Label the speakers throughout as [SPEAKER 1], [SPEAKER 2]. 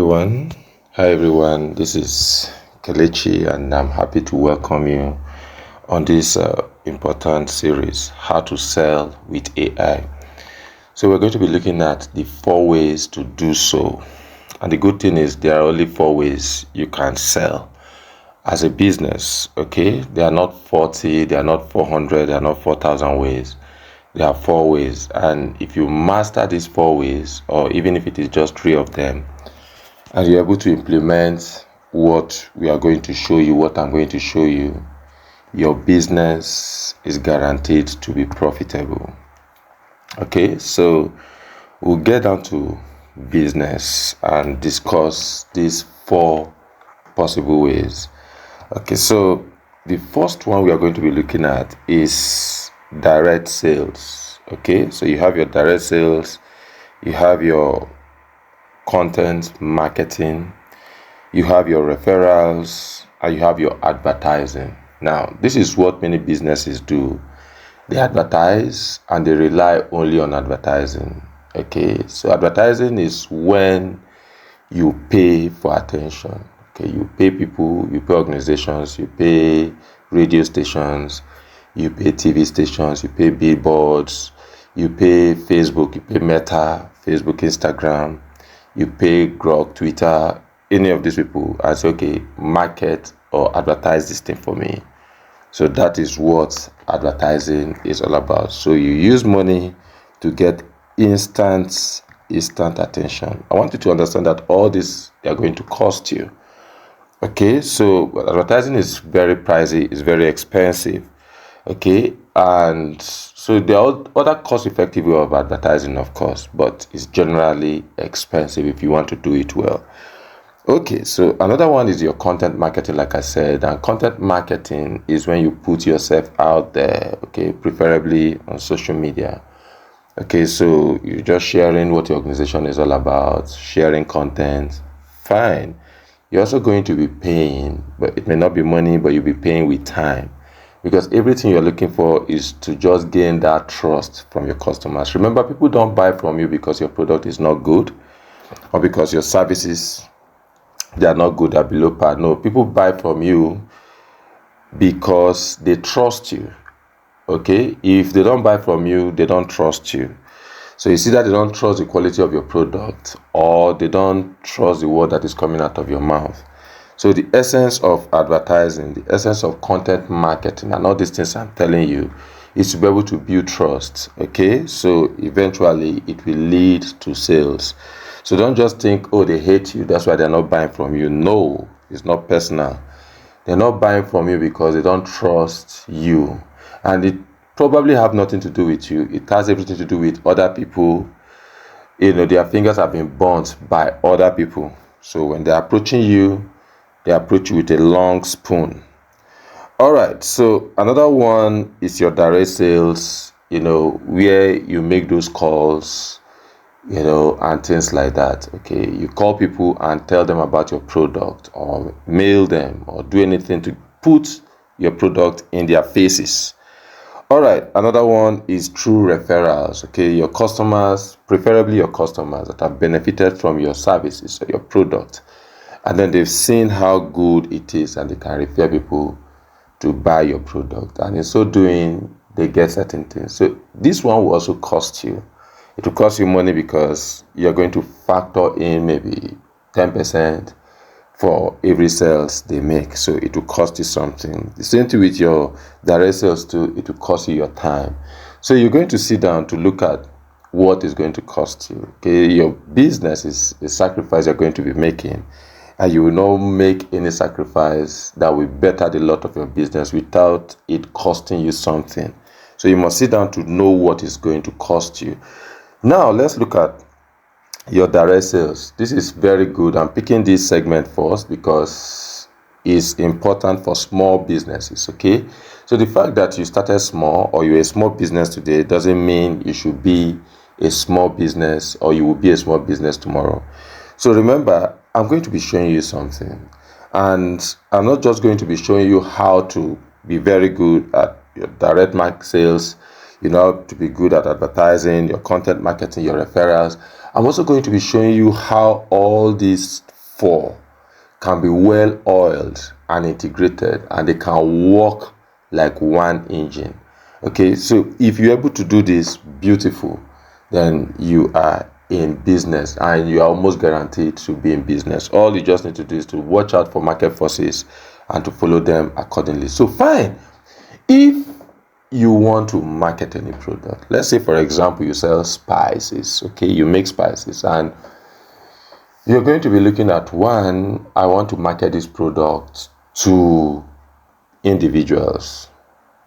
[SPEAKER 1] everyone. Hi everyone. This is Kelechi, and I'm happy to welcome you on this important series, How to Sell with AI. So we're going to be looking at the 4 ways to do so. And the good thing is there are only 4 ways you can sell as a business. Okay, there are not 40, there are not 400, there are not 4,000 ways. There are 4 ways, and if you master these 4 ways, or even if it is just 3 of them, and you're able to implement what we are going to show you, what I'm going to show you, your business is guaranteed to be profitable. Okay, so we'll get down to business and discuss these 4 possible ways. Okay, so the first one we are going to be looking at is direct sales. Okay, so you have your direct sales, you have your content marketing, you have your referrals, and you have your advertising. Now, this is what many businesses do. They advertise and they rely only on advertising. Okay, so advertising is when you pay for attention. Okay, you pay people, you pay organizations, you pay radio stations, you pay TV stations, you pay billboards, you pay Facebook, you pay Meta, Facebook, Instagram, you pay Grok, Twitter, any of these people, and say, okay, market or advertise this thing for me. So that is what advertising is all about. So you use money to get instant attention. I want you to understand that all this are going to cost you. Okay, so advertising is very pricey, it's very expensive. Okay, and so there are other cost-effective way of advertising, of course, but it's generally expensive if you want to do it well. Okay, so another one is your content marketing, like I said, and content marketing is when you put yourself out there, okay, preferably on social media. Okay, so you're just sharing what your organization is all about, sharing content, fine. You're also going to be paying, but it may not be money, but you'll be paying with time. Because everything you're looking for is to just gain that trust from your customers. Remember, people don't buy from you because your product is not good or because your services, they are not good or below par. No, people buy from you because they trust you. Okay, if they don't buy from you, they don't trust you. So you see that they don't trust the quality of your product, or they don't trust the word that is coming out of your mouth. So the essence of advertising, the essence of content marketing, and all these things I'm telling you, is to be able to build trust. Okay, so eventually it will lead to sales. So don't just think, oh, they hate you, that's why they're not buying from you. No, it's not personal. They're not buying from you because they don't trust you, and it probably have nothing to do with you. It has everything to do with other people. Their fingers have been burnt by other people. So when they're approaching you, they approach you with a long spoon. All right, so another one is your direct sales, where you make those calls, and things like that. Okay, you call people and tell them about your product, or mail them, or do anything to put your product in their faces. All right, another one is through referrals. Okay, your customers, preferably your customers that have benefited from your services or your product, and then they've seen how good it is, and they can refer people to buy your product, and in so doing they get certain things. So this one will also cost you. It will cost you money because you're going to factor in maybe 10% for every sales they make. So it will cost you something. The same thing with your direct sales too. It will cost you your time. So you're going to sit down to look at what is going to cost you. Okay, your business is a sacrifice you're going to be making, and you will not make any sacrifice that will better the lot of your business without it costing you something. So you must sit down to know what is going to cost you. Now let's look at your direct sales. This is very good. I'm picking this segment first because it's important for small businesses. Okay, so the fact that you started small or you're a small business today doesn't mean you should be a small business or you will be a small business tomorrow. So remember, I'm going to be showing you something, and I'm not just going to be showing you how to be very good at your direct market sales, to be good at advertising, your content marketing, your referrals. I'm also going to be showing you how all these four can be well oiled and integrated, and they can work like one engine. Okay, so if you're able to do this, beautiful, then you are in business, and you are almost guaranteed to be in business. All you just need to do is to watch out for market forces and to follow them accordingly. So fine, if you want to market any product, let's say for example you sell spices, okay, you make spices, and you're going to be looking at, one, I want to market this product to individuals.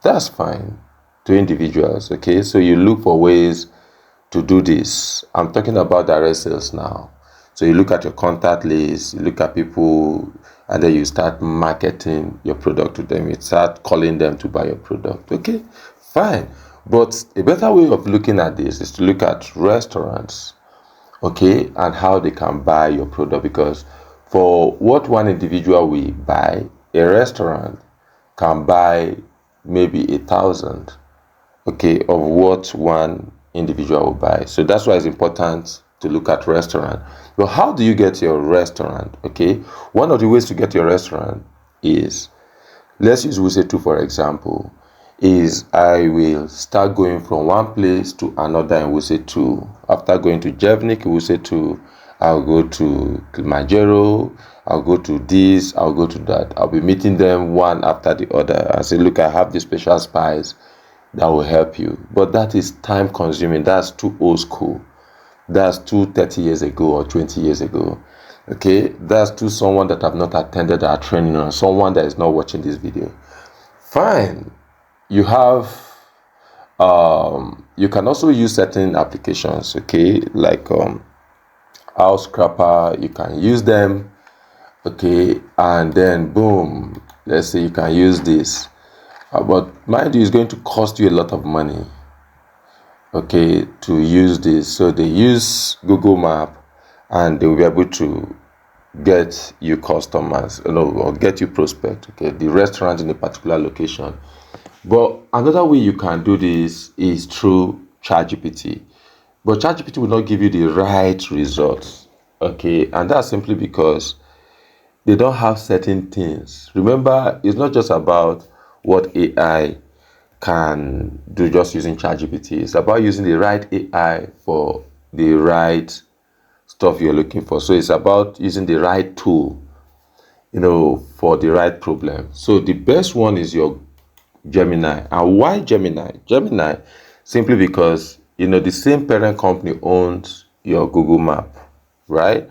[SPEAKER 1] That's fine, to individuals. Okay, so you look for ways to do this. I'm talking about direct sales now. So you look at your contact list, you look at people, and then you start marketing your product to them. You start calling them to buy your product. Okay, fine. But a better way of looking at this is to look at restaurants, okay, and how they can buy your product. Because for what one individual will buy, a restaurant can buy maybe 1,000, okay, of what one individual will buy. So that's why it's important to look at restaurant. But how do you get your restaurant? Okay, one of the ways to get your restaurant is, let's use Wuse 2 for example, is I will start going from one place to another in Wuse 2. After going to Jevnik in Wuse 2, I'll go to Kilimanjaro, I'll go to this, I'll go to that. I'll be meeting them one after the other and say, look, I have this special spice that will help you. But that is time consuming. That's too old school. That's too 30 years ago or 20 years ago. Okay, that's to someone that have not attended our training, or someone that is not watching this video. Fine. You have you can also use certain applications, okay, like House Scrapper. You can use them, okay, and then boom, let's say you can use this, but mind you, it's going to cost you a lot of money, okay, to use this. So they use Google Map, and they will be able to get you customers, or get you prospect, okay, the restaurant in a particular location. But another way you can do this is through ChatGPT. But ChatGPT will not give you the right results, okay, and that's simply because they don't have certain things. Remember, it's not just about what AI can do just using ChatGPT. It's about using the right AI for the right stuff you're looking for. So it's about using the right tool, for the right problem. So the best one is your Gemini. And why Gemini? Gemini, simply because, the same parent company owns your Google Map, right?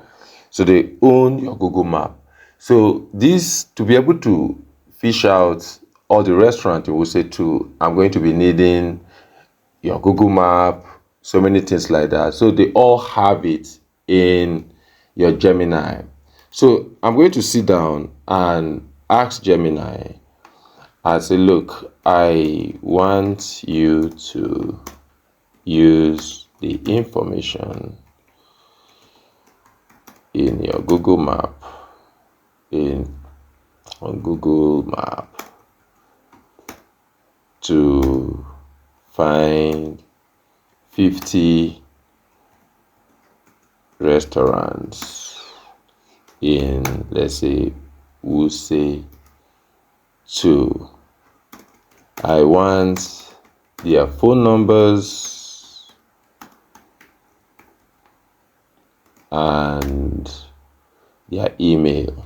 [SPEAKER 1] So they own your Google Map. So this, to be able to fish out all the restaurants, you will say to, I'm going to be needing your Google Map, so many things like that. So they all have it in your Gemini. So I'm going to sit down and ask Gemini and say, look, I want you to use the information in your Google Map, on Google Map, to find 50 restaurants in, let's say, Wuse 2. I want their phone numbers and their email.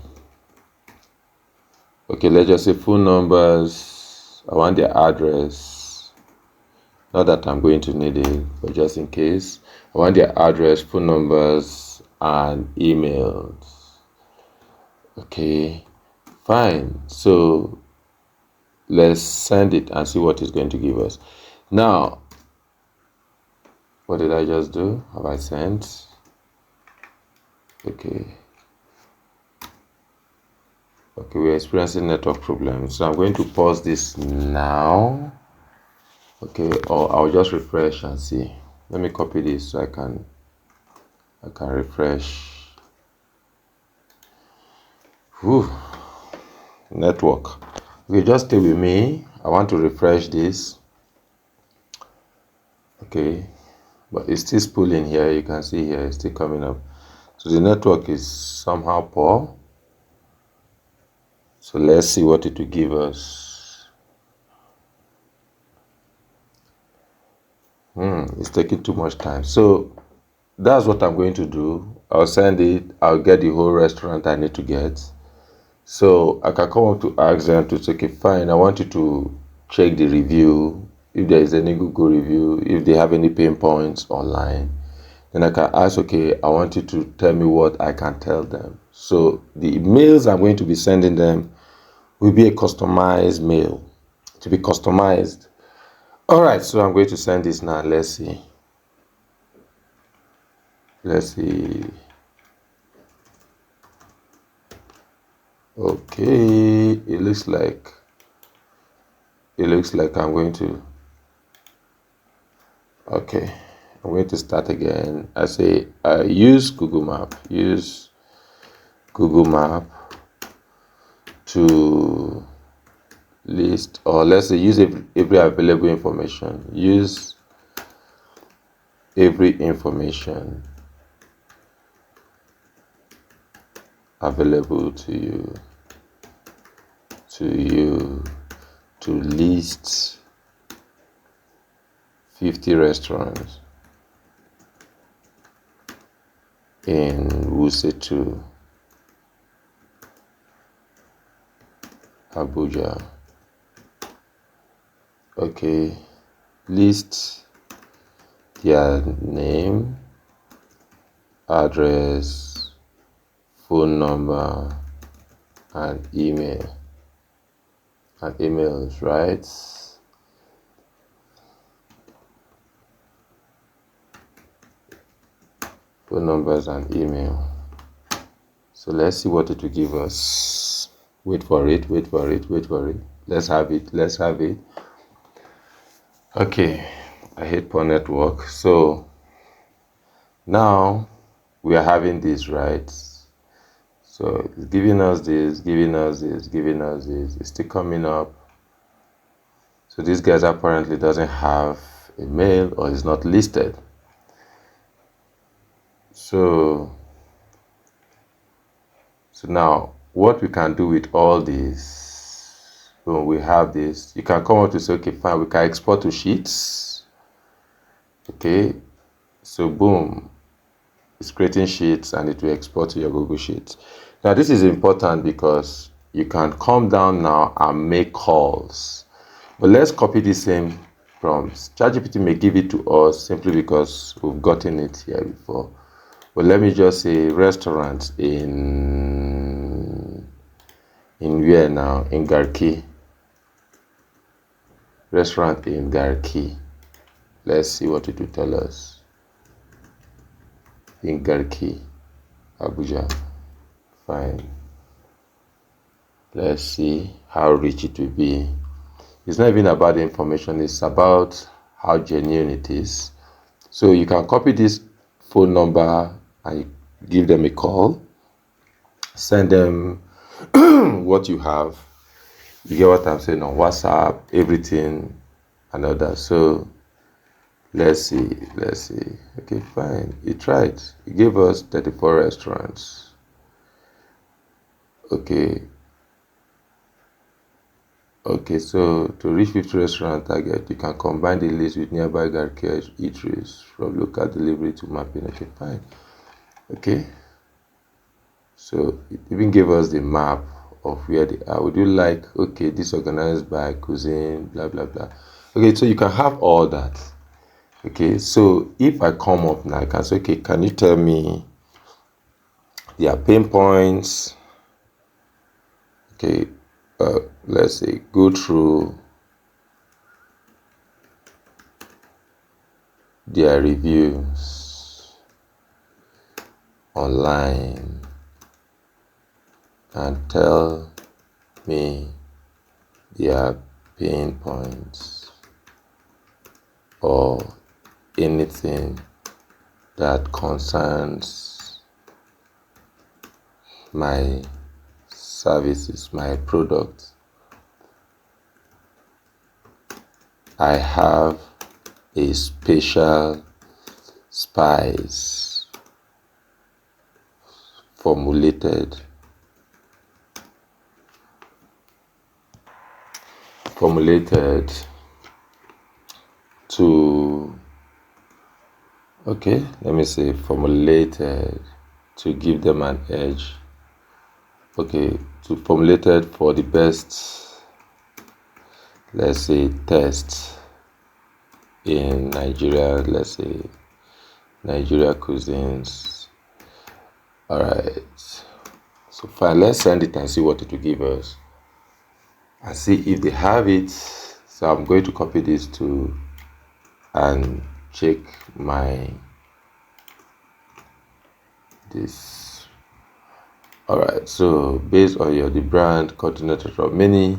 [SPEAKER 1] Okay, let's just say phone numbers. I want their address. Not that I'm going to need it, but just in case. I want their address, phone numbers, and emails. Okay, fine. So let's send it and see what it's going to give us. Now, what did I just do? Have I sent? Okay, we're experiencing network problems. So I'm going to pause this now. Okay, or I'll just refresh and see. Let me copy this so I can refresh. Whew. Network. Okay, just stay with me. I want to refresh this. Okay, but it's still spooling here. You can see here it's still coming up. So the network is somehow poor. So let's see what it will give us. It's taking too much time. So that's what I'm going to do. I'll send it. I'll get the whole restaurant I need to get. So I can come up to ask them to say, okay, fine, I want you to check the review. If there is any Google review, if they have any pain points online, then I can ask, okay, I want you to tell me what I can tell them. So the mails I'm going to be sending them will be a customized mail, to be customized. All right, so I'm going to send this now. Let's see. Let's see. Okay, it looks like I'm going to, okay, I'm going to start again. I say use Google Map. Use Google Map to list, or let's say use every available information. Use every information available to you to list 50 restaurants in Wuse 2, Abuja. Okay, list their name, address, phone number, and email. And emails, right? Phone numbers and email. So let's see what it will give us. Wait for it. Let's have it. Okay, I hate poor network. So now we are having this, right? So it's giving us this. It's still coming up. So this guy apparently doesn't have a mail, or is not listed. So now what we can do with all this, when we have this, you can come up to say, okay, fine, we can export to Sheets. Okay, so boom, it's creating Sheets and it will export to your Google Sheets. Now this is important because you can come down now and make calls. But let's copy the same prompts. ChatGPT may give it to us simply because we've gotten it here before. But let me just say restaurant in where now? In Garki. Restaurant in Garki. Let's see what it will tell us. In Garki, Abuja. Fine. Let's see how rich it will be. It's not even about the information, it's about how genuine it is. So you can copy this phone number and give them a call. Send them what you have. You get what I'm saying, on WhatsApp, everything, and all that. So let's see. Okay, fine. He tried. He gave us 34 restaurants. Okay, so to reach 50 restaurant target, you can combine the list with nearby Garki eateries from local delivery to mapping. Okay, fine. Okay, so it even gave us the map of where they are. Would you like, okay, this organized by cuisine, blah blah blah. Okay, so you can have all that. Okay, so if I come up now, I can say, okay, can you tell me their pain points? Okay, let's say go through their reviews online and tell me their pain points or anything that concerns my services, my products. I have a special spice formulated to, okay, let me say formulated to give them an edge. Okay, to formulated for the best, let's say, test in Nigeria, let's say Nigeria cuisines. All right, so fine, let's send it and see what it will give us and see if they have it. So I'm going to copy this to and check this. All right, so based on the brand continental, many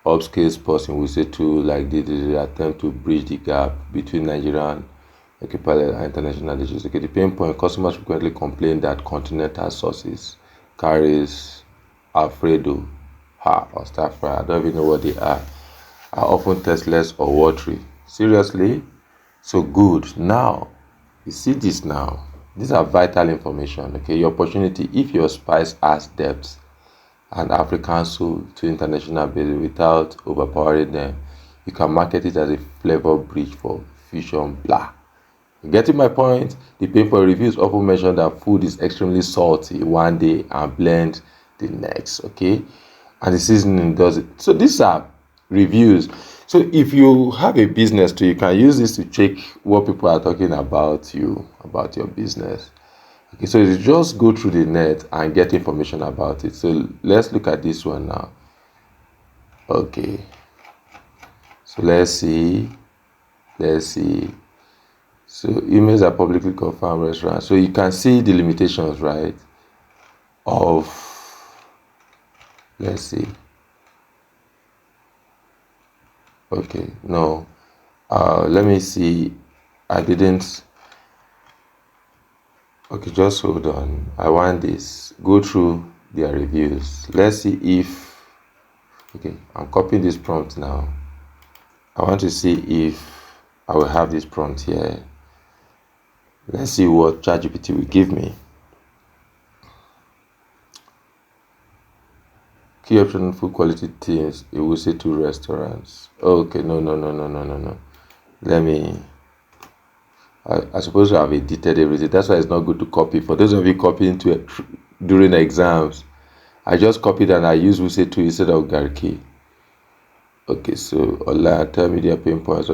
[SPEAKER 1] upscale sports in Wuse 2 like the attempt to bridge the gap between Nigerian pilot and international dishes. Okay, the pain point: customers frequently complain that continental sauces carries Alfredo or stir fry, I don't even know what they are often tasteless or watery. Seriously? So good. Now, you see this now. These are vital information. Okay, your opportunity, if your spice has depth and African soul to international base without overpowering them, you can market it as a flavor bridge for fusion blah. Getting my point? The paper reviews often mention that food is extremely salty one day and bland the next. Okay, and the seasoning does it. So these are reviews. So if you have a business too, you can use this to check what people are talking about you, about your business. Okay, so you just go through the net and get information about it. So let's look at this one now. Okay, so let's see. So emails are publicly confirmed restaurants. So you can see the limitations, right? Of, let's see. Okay, no. Let me see. I didn't. Okay, just hold on. I want this. Go through their reviews. Let's see if. Okay, I'm copying this prompt now. I want to see if I will have this prompt here. Let's see what ChatGPT will give me. Key option food quality teams. It will say 2 restaurants. Okay, no. Let me. I suppose I have edited everything. That's why it's not good to copy. For those of you copying during exams, I just copied and I use Wuse 2 instead of Garki. Okay, so online tell me their pain points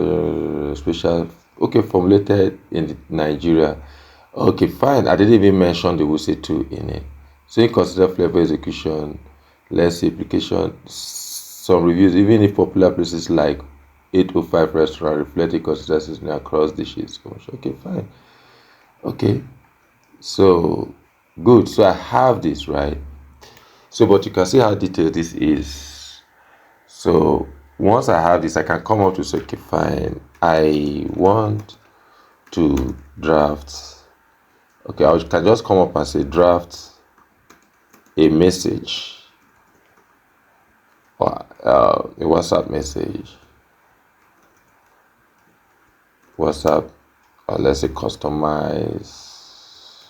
[SPEAKER 1] special. Okay, formulated in Nigeria. Okay, fine. I didn't even mention the Wuse 2 in it. So you consider flavor execution, less application. Some reviews, even if popular places like 805 restaurant reflect consistency across dishes. Okay, fine. Okay, so good. So I have this, right? So, but you can see how detailed this is. So once I have this, I can come up to say, okay, fine. I want to draft. Okay, I can just come up and say draft a message or a WhatsApp message. WhatsApp, or let's say customize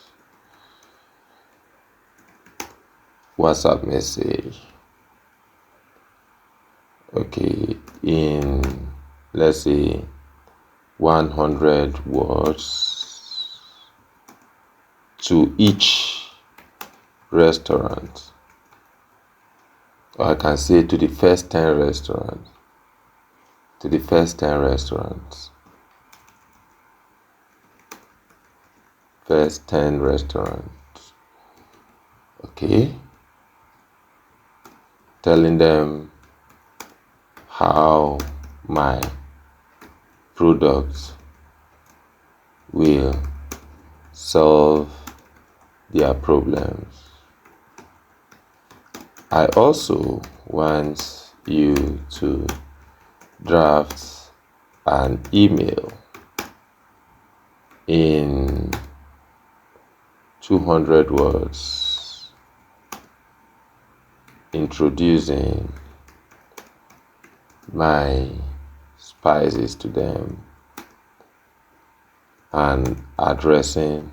[SPEAKER 1] WhatsApp message. Okay, in let's say 100 words to each restaurant. Or I can say to the first 10 restaurants. To the first 10 restaurants. First 10 restaurants. Okay. Telling them how my products will solve their problems. I also want you to draft an email in 200 words introducing my spices to them and addressing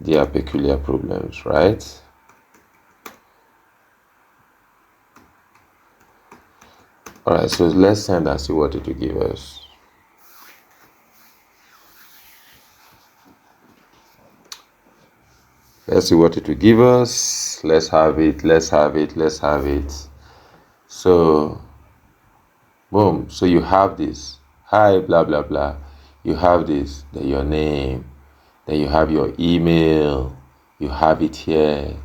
[SPEAKER 1] their peculiar problems, right? All right, so let's send and see what it will give us. Let's see what it will give us. Let's have it. So, boom. So you have this. Hi, blah, blah, blah. You have this. Then your name. Then you have your email. You have it here.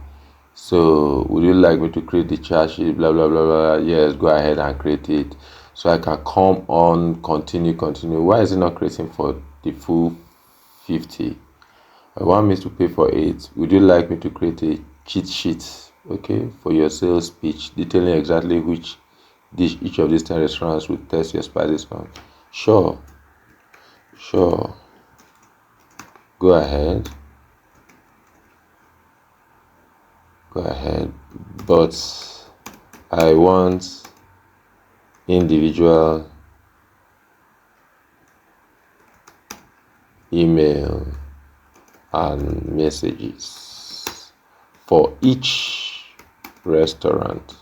[SPEAKER 1] So, would you like me to create the chat sheet? Blah, blah, blah, blah. Yes, go ahead and create it. So I can come on, continue. Why is it not creating for the full 50? I want me to pay for 8. Would you like me to create a cheat sheet, okay, for your sales pitch, detailing exactly which dish each of these 10 restaurants will test your spices on? Sure. Go ahead. But I want individual email and messages for each restaurant,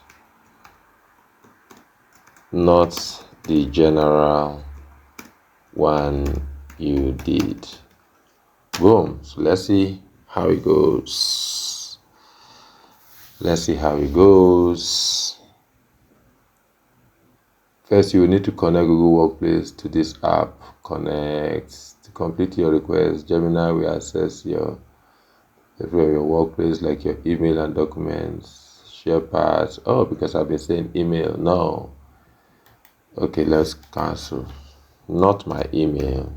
[SPEAKER 1] not the general one you did. Boom. So let's see how it goes. First, you will need to connect Google Workspace to this app. Connect. To complete your request, Gemini will access your workplace, like your email and documents, share parts. Oh, because I've been saying email. No. Okay, let's cancel. Not my email.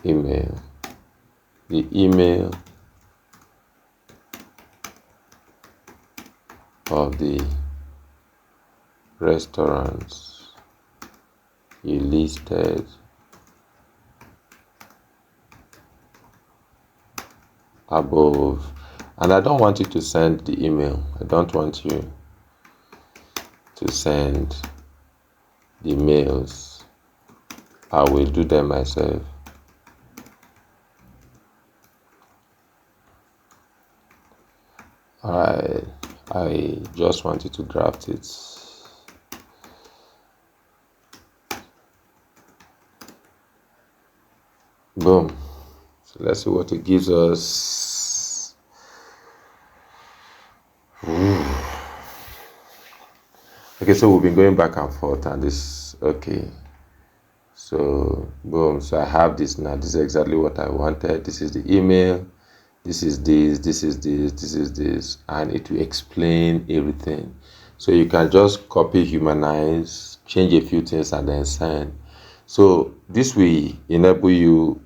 [SPEAKER 1] The email of the restaurants you listed above. And I don't want you to send the email. I don't want you to send the mails. I will do them myself. Alright, I just wanted to draft it. Boom. So let's see what it gives us. Okay, so we've been going back and forth and this, okay. So, boom. So I have this now. This is exactly what I wanted. This is the email. This is this, and it will explain everything. So you can just copy, humanize, change a few things, and then send. So this will enable you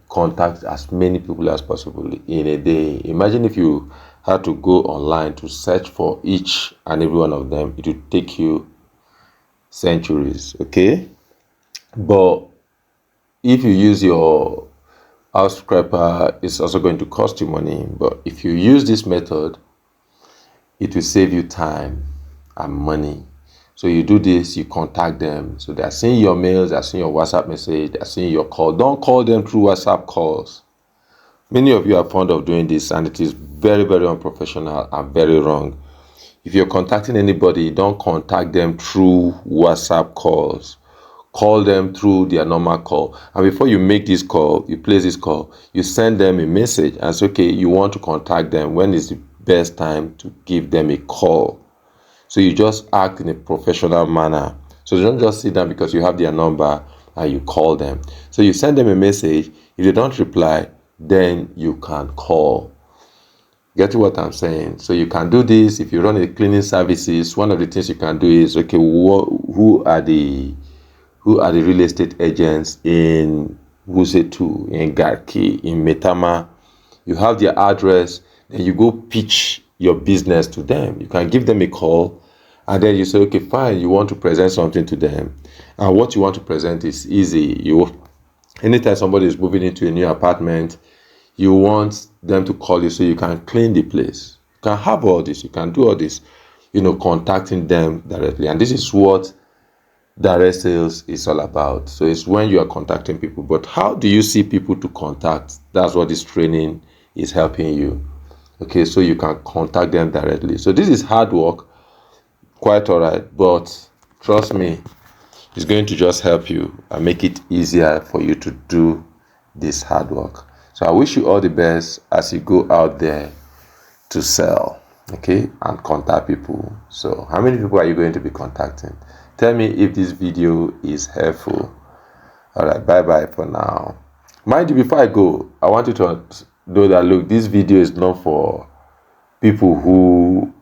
[SPEAKER 1] contact as many people as possible in a day. Imagine if you had to go online to search for each and every one of them. It would take you centuries, okay? But if you use your house scraper, it's also going to cost you money. But if you use this method, it will save you time and money. So you do this, you contact them. So they're seeing your mails, they're seeing your WhatsApp message, they're seeing your call. Don't call them through WhatsApp calls. Many of you are fond of doing this, and it is very, very unprofessional and very wrong. If you're contacting anybody, don't contact them through WhatsApp calls. Call them through their normal call. And before you make this call, you place this call, you send them a message and say, okay, you want to contact them. When is the best time to give them a call? So you just act in a professional manner. So don't just sit down because you have their number and you call them. So you send them a message. If they don't reply, then you can call. Get what I'm saying? So you can do this. If you run a cleaning services, one of the things you can do is, okay, who are the real estate agents in Wuse2, in Garki, in Metama? You have their address, then you go pitch your business to them. You can give them a call, and then you say, okay, fine, you want to present something to them. And what you want to present is easy. Anytime somebody is moving into a new apartment, you want them to call you so you can clean the place. You can have all this, you can do all this, contacting them directly. And this is what direct sales is all about. So it's when you are contacting people. But how do you see people to contact? That's what this training is helping you. Okay, so you can contact them directly. So this is hard work, quite all right, but trust me, it's going to just help you and make it easier for you to do this hard work. So I wish you all the best as you go out there to sell, okay, and contact people. So how many people are you going to be contacting? Tell me if this video is helpful. All right, bye bye for now. Mind you, before I go, I want you to know that, look, this video is not for people who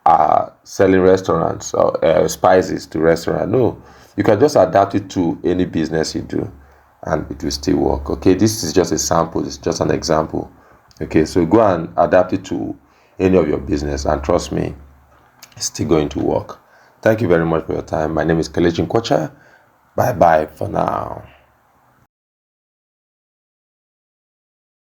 [SPEAKER 1] are selling restaurants or spices to restaurant. No, you can just adapt it to any business you do and it will still work. Okay, this is just a sample, it's just an example. Okay, so go and adapt it to any of your business and trust me, it's still going to work. Thank you very much for your time. My name is Kelechi Nkocha. Bye bye for now.